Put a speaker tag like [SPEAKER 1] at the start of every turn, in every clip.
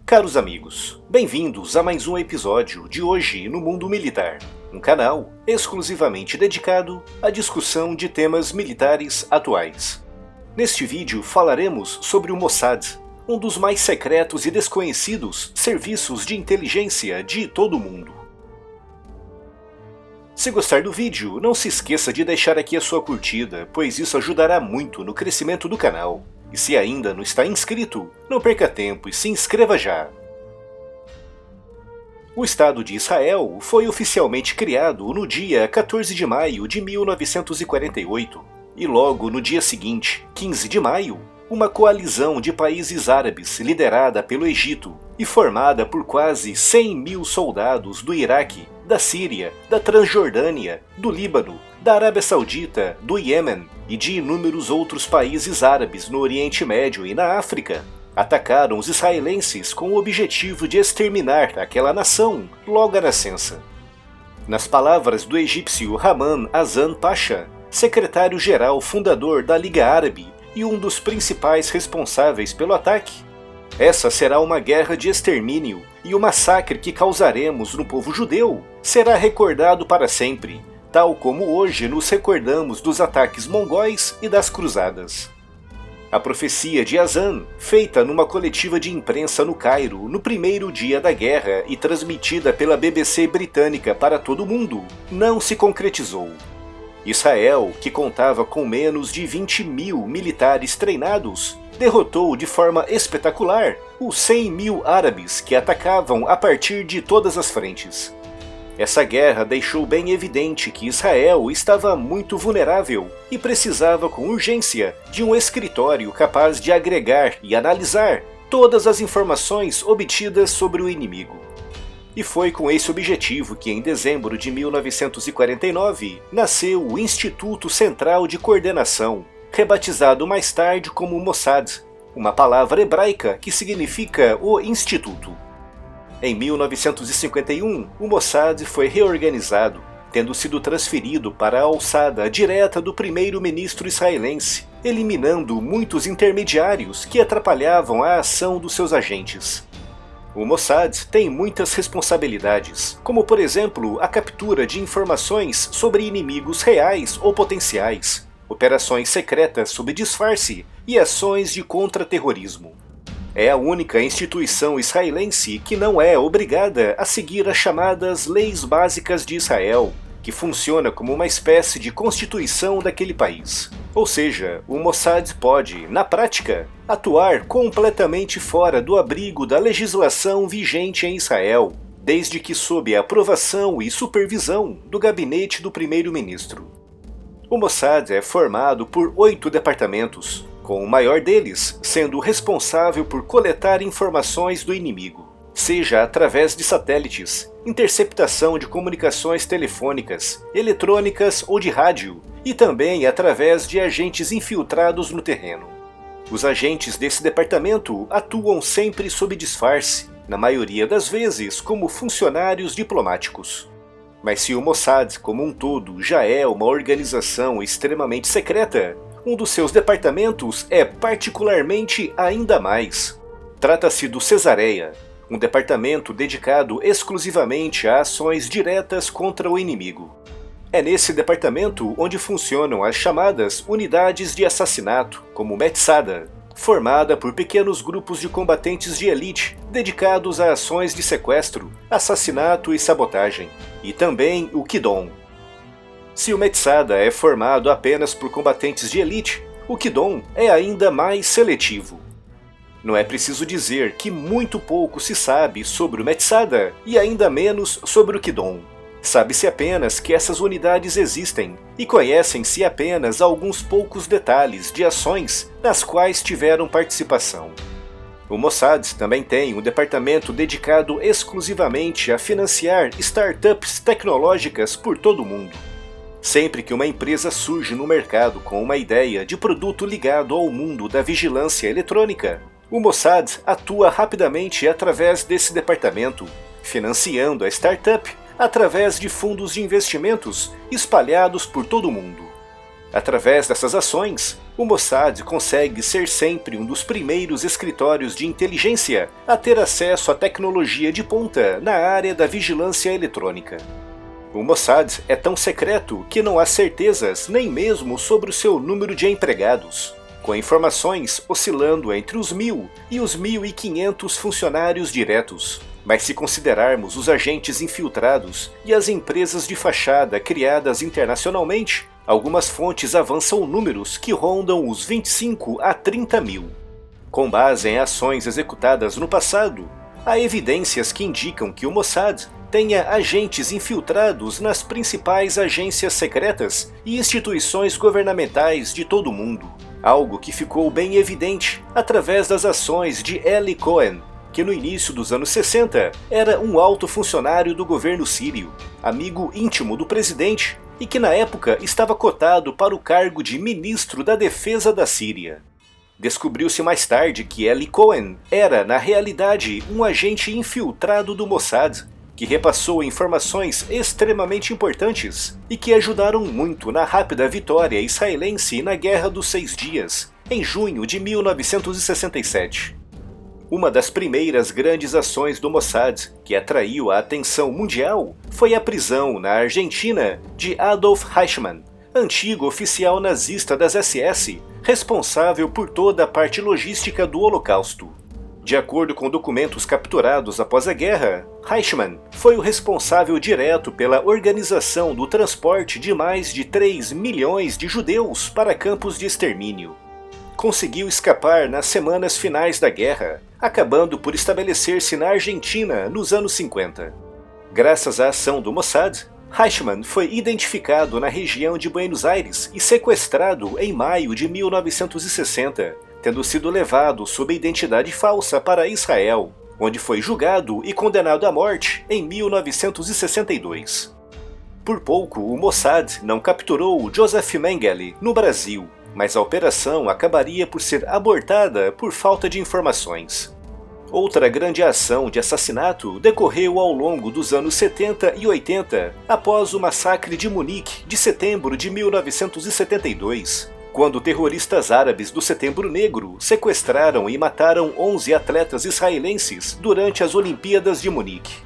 [SPEAKER 1] Caros amigos, bem-vindos a mais um episódio de Hoje no Mundo Militar, um canal exclusivamente dedicado à discussão de temas militares atuais. Neste vídeo falaremos sobre o Mossad, um dos mais secretos e desconhecidos serviços de inteligência de todo o mundo. Se gostar do vídeo, não se esqueça de deixar aqui a sua curtida, pois isso ajudará muito no crescimento do canal. E se ainda não está inscrito, não perca tempo e se inscreva já! O Estado de Israel foi oficialmente criado no dia 14 de maio de 1948, e logo no dia seguinte, 15 de maio, uma coalizão de países árabes liderada pelo Egito e formada por quase 100 mil soldados do Iraque, da Síria, da Transjordânia, do Líbano, da Arábia Saudita, do Iêmen e de inúmeros outros países árabes no Oriente Médio e na África, atacaram os israelenses com o objetivo de exterminar aquela nação logo à nascença. Nas palavras do egípcio Haman Hassan Pasha, secretário-geral fundador da Liga Árabe e um dos principais responsáveis pelo ataque, essa será uma guerra de extermínio e o massacre que causaremos no povo judeu será recordado para sempre, tal como hoje nos recordamos dos ataques mongóis e das cruzadas. A profecia de Hassan, feita numa coletiva de imprensa no Cairo no primeiro dia da guerra e transmitida pela BBC britânica para todo o mundo, não se concretizou. Israel, que contava com menos de 20 mil militares treinados, derrotou de forma espetacular os 100 mil árabes que atacavam a partir de todas as frentes. Essa guerra deixou bem evidente que Israel estava muito vulnerável e precisava com urgência de um escritório capaz de agregar e analisar todas as informações obtidas sobre o inimigo. E foi com esse objetivo que em dezembro de 1949 nasceu o Instituto Central de Coordenação, rebatizado mais tarde como Mossad, uma palavra hebraica que significa o Instituto. Em 1951, o Mossad foi reorganizado, tendo sido transferido para a alçada direta do primeiro-ministro israelense, eliminando muitos intermediários que atrapalhavam a ação dos seus agentes. O Mossad tem muitas responsabilidades, como por exemplo a captura de informações sobre inimigos reais ou potenciais, operações secretas sob disfarce e ações de contra-terrorismo. É a única instituição israelense que não é obrigada a seguir as chamadas Leis Básicas de Israel, que funciona como uma espécie de constituição daquele país. Ou seja, o Mossad pode, na prática, atuar completamente fora do abrigo da legislação vigente em Israel, desde que sob a aprovação e supervisão do gabinete do primeiro-ministro. O Mossad é formado por 8 departamentos, com o maior deles sendo responsável por coletar informações do inimigo, seja através de satélites, interceptação de comunicações telefônicas, eletrônicas ou de rádio, e também através de agentes infiltrados no terreno. Os agentes desse departamento atuam sempre sob disfarce, na maioria das vezes como funcionários diplomáticos. Mas se o Mossad como um todo já é uma organização extremamente secreta, um dos seus departamentos é particularmente ainda mais. Trata-se do Cesareia, um departamento dedicado exclusivamente a ações diretas contra o inimigo. É nesse departamento onde funcionam as chamadas unidades de assassinato, como Metzada, formada por pequenos grupos de combatentes de elite dedicados a ações de sequestro, assassinato e sabotagem, e também o Kidon. Se o Metzada é formado apenas por combatentes de elite, o Kidon é ainda mais seletivo. Não é preciso dizer que muito pouco se sabe sobre o Metzada e ainda menos sobre o Kidon. Sabe-se apenas que essas unidades existem e conhecem-se apenas alguns poucos detalhes de ações nas quais tiveram participação. O Mossad também tem um departamento dedicado exclusivamente a financiar startups tecnológicas por todo o mundo. Sempre que uma empresa surge no mercado com uma ideia de produto ligado ao mundo da vigilância eletrônica, o Mossad atua rapidamente através desse departamento, financiando a startup através de fundos de investimentos espalhados por todo o mundo. Através dessas ações, o Mossad consegue ser sempre um dos primeiros escritórios de inteligência a ter acesso à tecnologia de ponta na área da vigilância eletrônica. O Mossad é tão secreto que não há certezas nem mesmo sobre o seu número de empregados, com informações oscilando entre os 1.000 e os 1.500 funcionários diretos. Mas se considerarmos os agentes infiltrados e as empresas de fachada criadas internacionalmente, algumas fontes avançam números que rondam os 25 a 30 mil. Com base em ações executadas no passado, há evidências que indicam que o Mossad tenha agentes infiltrados nas principais agências secretas e instituições governamentais de todo o mundo, algo que ficou bem evidente através das ações de Eli Cohen, que no início dos anos 60 era um alto funcionário do governo sírio, amigo íntimo do presidente e que na época estava cotado para o cargo de ministro da Defesa da Síria. Descobriu-se mais tarde que Eli Cohen era, na realidade, um agente infiltrado do Mossad, que repassou informações extremamente importantes e que ajudaram muito na rápida vitória israelense na Guerra dos 6 Dias, em junho de 1967. Uma das primeiras grandes ações do Mossad que atraiu a atenção mundial foi a prisão na Argentina de Adolf Eichmann, antigo oficial nazista das SS, responsável por toda a parte logística do Holocausto. De acordo com documentos capturados após a guerra, Eichmann foi o responsável direto pela organização do transporte de mais de 3 milhões de judeus para campos de extermínio. Conseguiu escapar nas semanas finais da guerra, acabando por estabelecer-se na Argentina nos anos 50. Graças à ação do Mossad, Eichmann foi identificado na região de Buenos Aires e sequestrado em maio de 1960, tendo sido levado sob identidade falsa para Israel, onde foi julgado e condenado à morte em 1962. Por pouco, o Mossad não capturou Joseph Mengele no Brasil, mas a operação acabaria por ser abortada por falta de informações. Outra grande ação de assassinato decorreu ao longo dos anos 70 e 80, após o massacre de Munique de setembro de 1972, quando terroristas árabes do Setembro Negro sequestraram e mataram 11 atletas israelenses durante as Olimpíadas de Munique.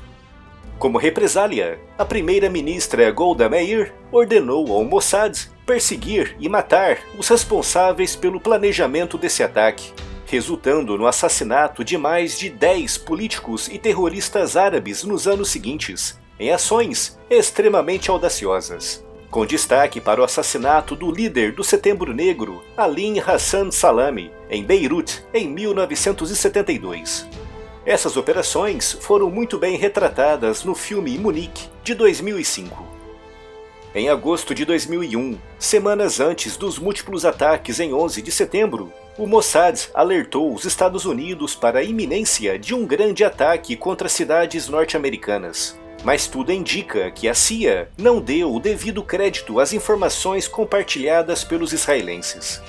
[SPEAKER 1] Como represália, a primeira-ministra Golda Meir ordenou ao Mossad perseguir e matar os responsáveis pelo planejamento desse ataque, resultando no assassinato de mais de 10 políticos e terroristas árabes nos anos seguintes, em ações extremamente audaciosas, com destaque para o assassinato do líder do Setembro Negro, Alim Hassan Salami, em Beirute, em 1972. Essas operações foram muito bem retratadas no filme Munique, de 2005. Em agosto de 2001, semanas antes dos múltiplos ataques em 11 de setembro, o Mossad alertou os Estados Unidos para a iminência de um grande ataque contra cidades norte-americanas. Mas tudo indica que a CIA não deu o devido crédito às informações compartilhadas pelos israelenses.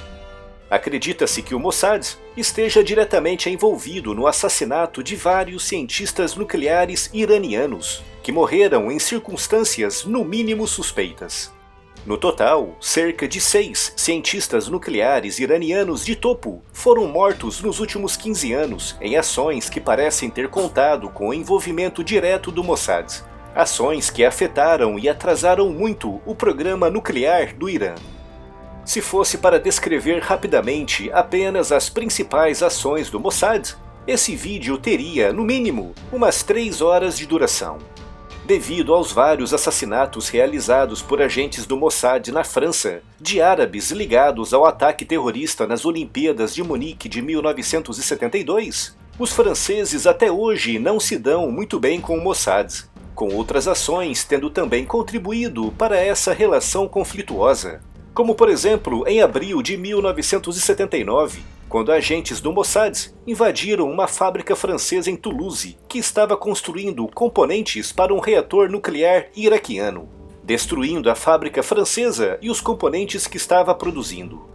[SPEAKER 1] Acredita-se que o Mossad esteja diretamente envolvido no assassinato de vários cientistas nucleares iranianos, que morreram em circunstâncias no mínimo suspeitas. No total, cerca de 6 cientistas nucleares iranianos de topo foram mortos nos últimos 15 anos em ações que parecem ter contado com o envolvimento direto do Mossad. Ações que afetaram e atrasaram muito o programa nuclear do Irã. Se fosse para descrever rapidamente apenas as principais ações do Mossad, esse vídeo teria, no mínimo, umas 3 horas de duração. Devido aos vários assassinatos realizados por agentes do Mossad na França, de árabes ligados ao ataque terrorista nas Olimpíadas de Munique de 1972, os franceses até hoje não se dão muito bem com o Mossad, com outras ações tendo também contribuído para essa relação conflituosa. Como por exemplo em abril de 1979, quando agentes do Mossad invadiram uma fábrica francesa em Toulouse que estava construindo componentes para um reator nuclear iraquiano, destruindo a fábrica francesa e os componentes que estava produzindo.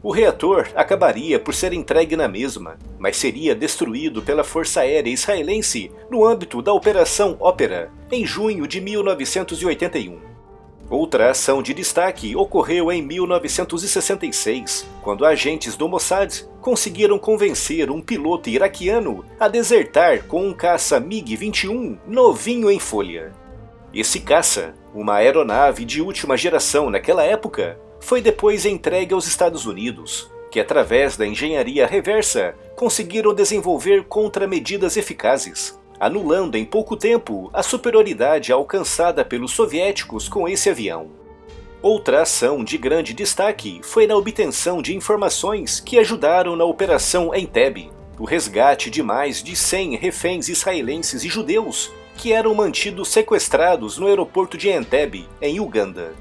[SPEAKER 1] O reator acabaria por ser entregue na mesma, mas seria destruído pela Força Aérea Israelense no âmbito da Operação Ópera, em junho de 1981. Outra ação de destaque ocorreu em 1966, quando agentes do Mossad conseguiram convencer um piloto iraquiano a desertar com um caça MiG-21 novinho em folha. Esse caça, uma aeronave de última geração naquela época, foi depois entregue aos Estados Unidos, que através da engenharia reversa conseguiram desenvolver contramedidas eficazes, anulando em pouco tempo a superioridade alcançada pelos soviéticos com esse avião. Outra ação de grande destaque foi na obtenção de informações que ajudaram na Operação Entebbe, o resgate de mais de 100 reféns israelenses e judeus que eram mantidos sequestrados no aeroporto de Entebbe, em Uganda.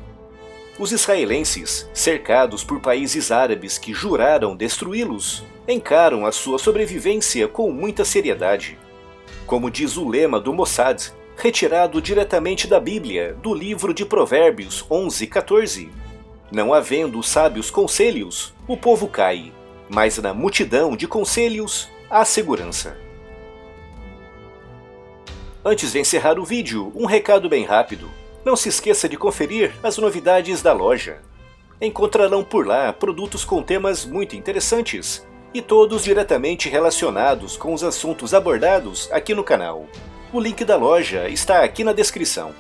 [SPEAKER 1] Os israelenses, cercados por países árabes que juraram destruí-los, encaram a sua sobrevivência com muita seriedade. Como diz o lema do Mossad, retirado diretamente da Bíblia, do livro de Provérbios 11:14, não havendo sábios conselhos, o povo cai, mas na multidão de conselhos há segurança. Antes de encerrar o vídeo, um recado bem rápido. Não se esqueça de conferir as novidades da loja. Encontrarão por lá produtos com temas muito interessantes, e todos diretamente relacionados com os assuntos abordados aqui no canal. O link da loja está aqui na descrição.